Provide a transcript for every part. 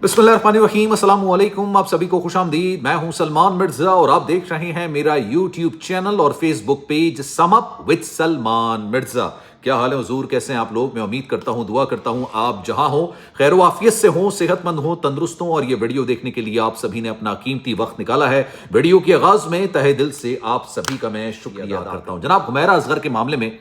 बिस्मिल्लाहिर्रहमानिर्रहीम, अस्सलाम वालेकुम। आप सभी को खुश आमदीद। मैं हूं सलमान मिर्जा और आप देख रहे हैं मेरा यूट्यूब चैनल और Facebook page sum up with Salman Mirza. क्या हाल है हुजूर, कैसे हैं आप लोग? मैं उम्मीद करता हूं, दुआ करता हूं आप जहां हो खैर वाफियत से हो, सेहतमंद हो, तंदुरुस्त हो। और ये वीडियो देखने के लिए आप सभी ने अपना कीमती वक्त निकाला है। वीडियो के आगाज में तहे दिल से आप सभी का मैं शुक्रिया अदा करता हूं। जनाब, हुमैरा असगर के मामले में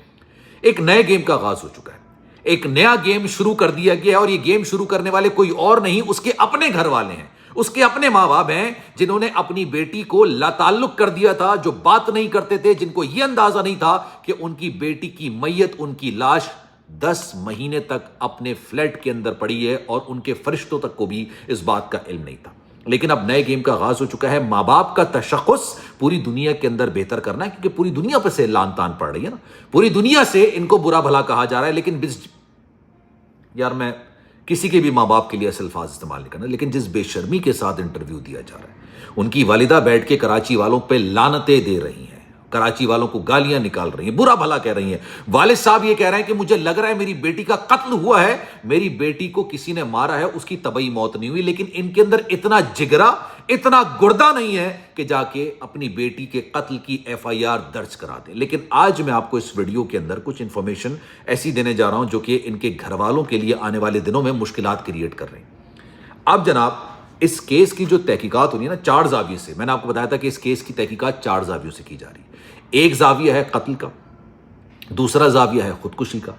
एक नए गेम का आगाज हो चुका है। एक नया गेम शुरू कर दिया गया और ये गेम शुरू करने वाले कोई और नहीं, उसके अपने घर वाले हैं, उसके अपने मां बाप हैं, जिन्होंने अपनी बेटी को लाताल्लुक कर दिया था, जो बात नहीं करते थे, जिनको यह अंदाजा नहीं था कि उनकी बेटी की मैयत, उनकी लाश 10 महीने तक अपने फ्लैट के अंदर पड़ी है और उनके फरिश्तों तक को भी इस बात का इल्म नहीं था। लेकिन अब नए गेम का आगाज हो चुका है। मां बाप का तशख्खुस पूरी दुनिया के अंदर बेहतर करना है, क्योंकि पूरी दुनिया पर से लान तान पड़ रही है ना, पूरी दुनिया से इनको बुरा भला कहा जा रहा है। लेकिन यार, मैं किसी के भी मां बाप के लिए ऐसे अल्फाज इस्तेमाल नहीं करना, लेकिन जिस बेशर्मी के साथ इंटरव्यू दिया जा रहा है, उनकी वालिदा बैठ के कराची वालों पे लानतें दे रही हैं, कराची वालों को गालियां निकाल रही हैं, बुरा भला कह रही हैं। वालिद साहब ये कह रहे हैं कि मुझे लग रहा है मेरी बेटी का कत्ल हुआ है, मेरी बेटी को किसी ने मारा है, उसकी तबई मौत नहीं हुई। लेकिन इनके अंदर इतना जिगरा, इतना गुर्दा नहीं है कि जाके अपनी बेटी के कत्ल की FIR दर्ज करा दें। लेकिन आज मैं आपको इस वीडियो के अंदर कुछ इंफॉर्मेशन ऐसी देने जा रहा हूं जो कि इनके घर वालों के लिए आने वाले दिनों में मुश्किलात क्रिएट कर रही हैं। अब जनाब, इस केस की जो तहकीकात होनी है ना, 4 जाविये से, मैंने आपको बताया था कि इस केस की तहकीकात 4 जावियों से की जा रही है। एक जाविया है कत्ल का, दूसरा जाविया है खुदकुशी का,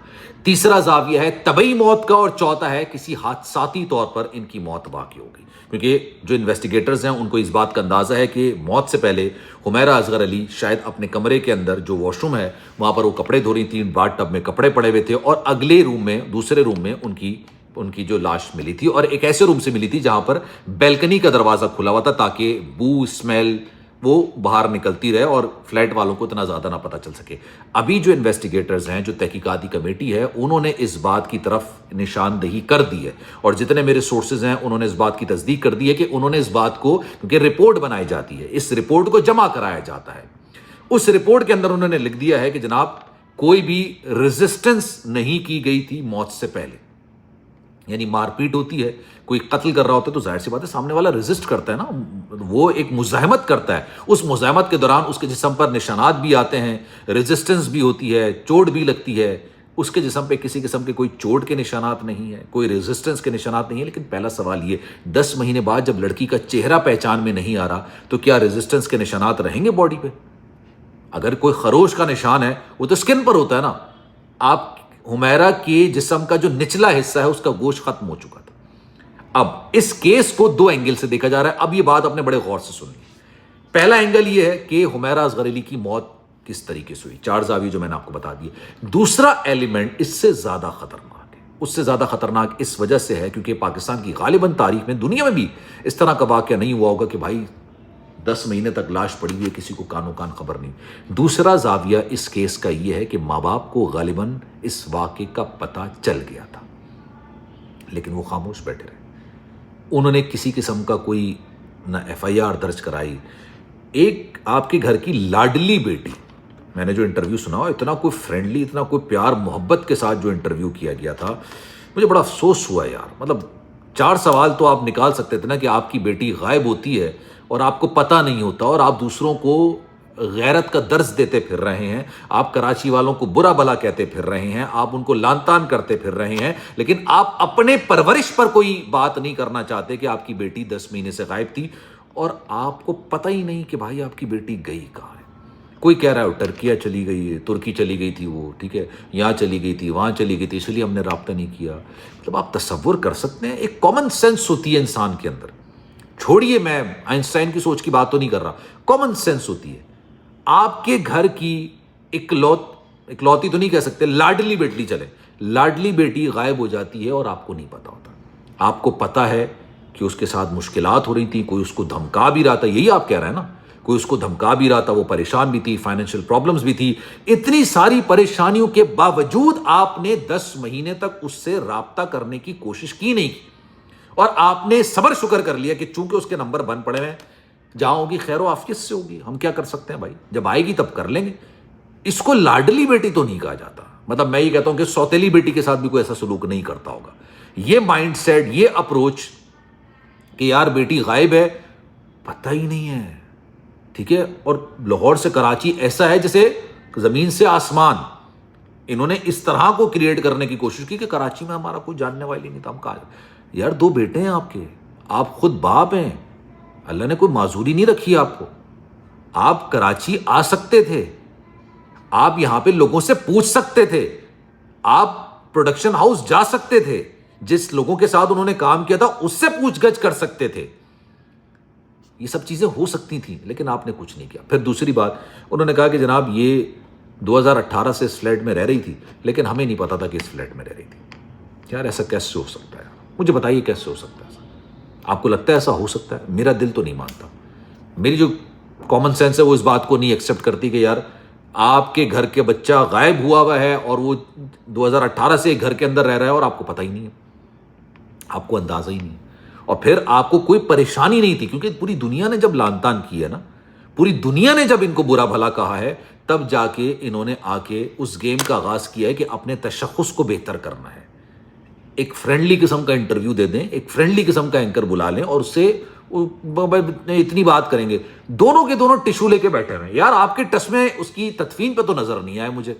तीसरा जाविया है तबई मौत का, और चौथा है किसी हादसाती तौर पर इनकी मौत वाक़ई हो गई। क्योंकि जो इन्वेस्टिगेटर्स हैं उनको इस बात का अंदाजा है कि मौत से पहले हुमैरा असगर अली शायद अपने कमरे के अंदर जो वॉशरूम है वहां पर वो कपड़े धो रही थी, बाथ टब में कपड़े पड़े हुए थे, और अगले रूम में, दूसरे रूम में उनकी जो लाश मिली थी, और एक ऐसे रूम से मिली थी जहां पर बैल्कनी का दरवाजा खुला हुआ था, ताकि बू स्मेल वो बाहर निकलती रहे और फ्लैट वालों को इतना ज्यादा ना पता चल सके। अभी जो इन्वेस्टिगेटर्स हैं, जो तहकीकाती कमेटी है, उन्होंने इस बात की तरफ निशानदेही कर दी है, और जितने मेरे सोर्सेज हैं उन्होंने इस बात की तस्दीक कर दी है कि उन्होंने इस बात को, क्योंकि रिपोर्ट बनाई जाती है, इस रिपोर्ट को जमा कराया जाता है, उस रिपोर्ट के अंदर उन्होंने लिख दिया है कि जनाब कोई भी रेजिस्टेंस नहीं की गई थी मौत से पहले। यानी मारपीट होती है, कोई कत्ल कर रहा होता है तो जाहिर सी बात है सामने वाला रेजिस्ट करता है ना, वो एक मुज़ाहमत करता है। उस मुज़ाहमत के दौरान उसके जिस्म पर निशानात भी आते हैं, रेजिस्टेंस भी होती है, चोट भी लगती है। उसके जिस्म पे किसी किस्म के कोई चोट के निशानात नहीं है, कोई रेजिस्टेंस के निशानात नहीं है। लेकिन पहला सवाल ये, 10 महीने बाद जब लड़की का चेहरा पहचान में नहीं आ रहा, तो क्या रेजिस्टेंस के निशानात रहेंगे बॉडी पे? अगर कोई खरोश का निशान है वो तो स्किन पर होता है ना। आप हुमैरा के जिस्म का जो निचला हिस्सा है उसका गोश्त खत्म हो चुका था। अब इस केस को 2 एंगल से देखा जा रहा है। अब ये बात अपने बड़े गौर से सुनिए। पहला एंगल ये है कि हुमैरा असगर अली की मौत किस तरीके से हुई, 4 जाविये जो मैंने आपको बता दिए। दूसरा एलिमेंट इससे ज्यादा खतरनाक है, उससे ज्यादा खतरनाक इस वजह से है क्योंकि पाकिस्तान की गालिबन तारीख में, दुनिया में भी इस तरह का वाकया नहीं हुआ होगा कि भाई 10 महीने तक लाश पड़ी हुई है, किसी को कानो कान खबर नहीं। दूसरा जाविया इस केस का यह है कि माँ बाप को गालिबन इस वाक़े का पता चल गया था, लेकिन वो खामोश बैठे रहे। उन्होंने किसी किस्म का कोई ना FIR दर्ज कराई। एक आपके घर की लाडली बेटी, मैंने जो इंटरव्यू सुना, इतना कोई फ्रेंडली, इतना कोई प्यार मोहब्बत के साथ जो इंटरव्यू किया गया था, मुझे बड़ा अफसोस हुआ यार। मतलब 4 सवाल तो आप निकाल सकते थे ना कि आपकी बेटी गायब होती है और आपको पता नहीं होता, और आप दूसरों को गैरत का दर्ज देते फिर रहे हैं, आप कराची वालों को बुरा भला कहते फिर रहे हैं, आप उनको लानतान करते फिर रहे हैं, लेकिन आप अपने परवरिश पर कोई बात नहीं करना चाहते कि आपकी बेटी 10 महीने से गायब थी और आपको पता ही नहीं कि भाई आपकी बेटी गई कहाँ है। कोई कह रहा है वो टर्किया चली गई है, तुर्की चली गई थी, वो ठीक है, यहाँ चली गई थी, वहाँ चली गई थी, इसलिए हमने राब्ता नहीं किया। मतलब आप तसव्वुर कर सकते हैं, एक कॉमन सेंस होती है इंसान के अंदर। छोड़िए, मैं आइंस्टाइन की सोच की बात तो नहीं कर रहा, कॉमन सेंस होती है। आपके घर की इकलौती तो नहीं कह सकते, लाडली बेटी चले, लाडली बेटी गायब हो जाती है और आपको नहीं पता होता। आपको पता है कि उसके साथ मुश्किलात हो रही थी, कोई उसको धमका भी रहा था, यही आप कह रहे हैं ना, कोई उसको धमका भी रहा था, वो परेशान भी थी, फाइनेंशियल प्रॉब्लम्स भी थी। इतनी सारी परेशानियों के बावजूद आपने 10 महीने तक उससे राब्ता करने की कोशिश की नहीं की, और आपने सबर शुक्र कर लिया कि चूंकि उसके नंबर बंद पड़े हैं, जहां होगी खैर आफियत से होगी, हम क्या कर सकते हैं भाई, जब आएगी तब कर लेंगे। इसको लाडली बेटी तो नहीं कहा जाता। मतलब मैं ये कहता हूं कि सौतेली बेटी के साथ भी कोई ऐसा सलूक नहीं करता होगा। ये माइंडसेट, ये अप्रोच کہ یار بیٹی غائب ہے، پتہ ہی نہیں ہے، ٹھیک ہے. اور لاہور سے کراچی ایسا ہے جیسے زمین سے آسمان. انہوں نے اس طرح کو کریٹ کرنے کی کوشش کی کہ کراچی میں ہمارا کوئی جاننے والی نہیں تھا. ہم کہا یار 2 بیٹے ہیں آپ کے، آپ خود باپ ہیں، اللہ نے کوئی معذوری نہیں رکھی آپ کو. آپ کراچی آ سکتے تھے، آپ یہاں پہ لوگوں سے پوچھ سکتے تھے، آپ پروڈکشن ہاؤس جا سکتے تھے، جس لوگوں کے ساتھ انہوں نے کام کیا تھا اس سے پوچھ گچھ کر سکتے تھے. یہ سب چیزیں ہو سکتی تھیں، لیکن آپ نے کچھ نہیں کیا. پھر دوسری بات، انہوں نے کہا کہ جناب یہ 2018 سے اس فلیٹ میں رہ رہی تھی، لیکن ہمیں نہیں پتا تھا کہ اس فلیٹ میں رہ رہی تھی. یار ایسا کیسے ہو سکتا ہے؟ مجھے بتائیے کیسے ہو سکتا ہے ایسا؟ آپ کو لگتا ہے ایسا ہو سکتا ہے؟ میرا دل تو نہیں مانتا. میری جو کامن سینس ہے وہ اس بات کو نہیں ایکسیپٹ کرتی کہ یار آپ کے گھر کے بچہ غائب ہوا ہے اور وہ 2018 سے گھر کے اندر رہ رہا ہے اور آپ کو پتہ ہی نہیں ہے، آپ کو اندازہ ہی نہیں ہے. اور پھر آپ کو کوئی پریشانی نہیں تھی، کیونکہ پوری دنیا نے جب لان تان کی ہے نا، پوری دنیا نے جب ان کو برا بھلا کہا ہے، تب جا کے انہوں نے آ کے اس گیم کا آغاز کیا ہے کہ اپنے تشخص کو بہتر کرنا ہے. ایک فرینڈلی قسم کا انٹرویو دے دیں، ایک فرینڈلی قسم کا اینکر بلا لیں اور اس سے اتنی بات کریں گے. دونوں کے دونوں ٹشو لے کے بیٹھے ہوئے ہیں. یار آپ کے ٹس میں اس کی تدفین پہ تو نظر نہیں آیا مجھے.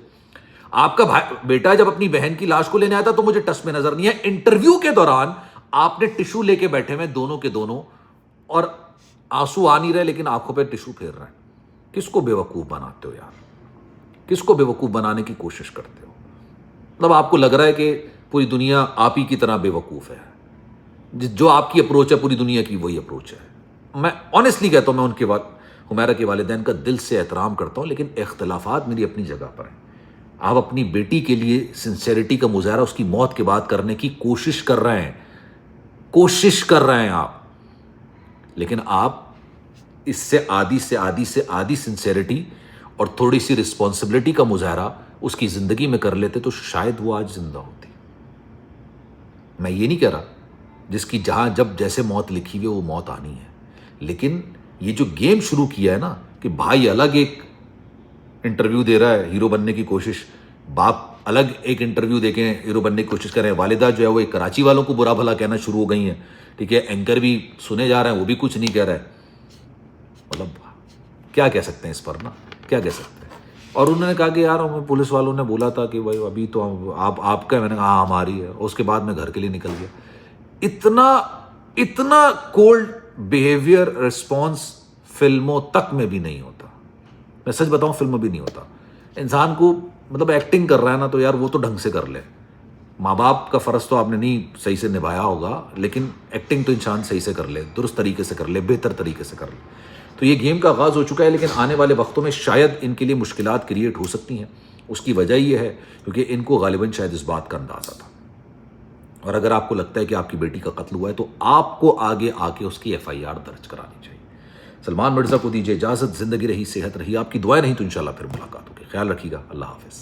آپ کا بیٹا جب اپنی بہن کی لاش کو لینے آیا تھا تو مجھے ٹس میں نظر نہیں آیا. انٹرویو کے دوران آپ نے ٹشو لے کے بیٹھے ہوئے دونوں کے دونوں، اور آنسو آ نہیں رہے لیکن آنکھوں پہ ٹشو پھیر رہے ہیں. کس کو بیوقوف بناتے ہو یار؟ کس کو بیوقوف بنانے کی کوشش کرتے ہو؟ مطلب آپ کو لگ رہا ہے کہ پوری دنیا آپ ہی کی طرح بیوقوف ہے. جو آپ کی اپروچ ہے پوری دنیا کی وہی اپروچ ہے. میں آنیسٹلی کہتا ہوں، میں ان کے حمیرہ کے والدین کا دل سے احترام کرتا ہوں، لیکن اختلافات میری اپنی جگہ پر ہیں. آپ اپنی بیٹی کے لیے سنسیریٹی کا مظاہرہ اس کی موت کے بعد کرنے کی کوشش کر رہے ہیں آپ، لیکن آپ اس سے آدھی سنسیریٹی اور تھوڑی سی رسپانسبلٹی کا مظاہرہ اس کی زندگی میں کر لیتے تو شاید وہ آج زندہ ہوتی. میں یہ نہیں کہہ رہا جس کی جہاں جب جیسے موت لکھی ہوئی وہ موت آنی ہے، لیکن یہ جو گیم شروع کیا ہے نا کہ بھائی الگ ایک انٹرویو دے رہا ہے ہیرو بننے کی کوشش، باپ الگ ایک انٹرویو دے کے ہیرو بننے کی کوشش کر رہے ہیں، والدہ جو ہے وہ کراچی والوں کو برا بھلا کہنا شروع ہو گئی ہیں، ٹھیک ہے، اینکر بھی سنے جا رہے ہیں وہ بھی کچھ نہیں کہہ رہے. مطلب کیا کہہ سکتے ہیں اس پر نا، کیا کہہ سکتے ہیں؟ اور انہوں نے کہا کہ یار ہمیں پولیس والوں نے بولا تھا کہ بھائی ابھی تو آپ کا، میں نے کہا ہاں ہماری ہے. اس کے بعد میں گھر کے لیے نکل گیا. اتنا کولڈ بیہیویئر رسپانس فلموں تک میں بھی نہیں ہوتا. میں سچ بتاؤں فلموں بھی نہیں ہوتا. انسان کو مطلب ایکٹنگ کر رہا ہے نا تو یار وہ تو ڈھنگ سے کر لے. ماں باپ کا فرض تو آپ نے نہیں صحیح سے نبھایا ہوگا، لیکن ایکٹنگ تو انسان صحیح سے کر لے، درست طریقے سے کر لے، بہتر طریقے سے کر لے. تو یہ گیم کا آغاز ہو چکا ہے، لیکن آنے والے وقتوں میں شاید ان کے لیے مشکلات کریٹ ہو سکتی ہیں. اس کی وجہ یہ ہے کیونکہ ان کو غالباً شاید اس بات کا اندازہ تھا. اور اگر آپ کو لگتا ہے کہ آپ کی بیٹی کا قتل ہوا ہے تو آپ کو آگے آ کے اس کی FIR درج کرانی چاہیے. سلمان مرزا کو دیجیے اجازت. زندگی رہی، صحت رہی، آپ کی دعائیں نہیں تو انشاءاللہ پھر ملاقات ہوگی. خیال رکھیے گا. اللہ حافظ.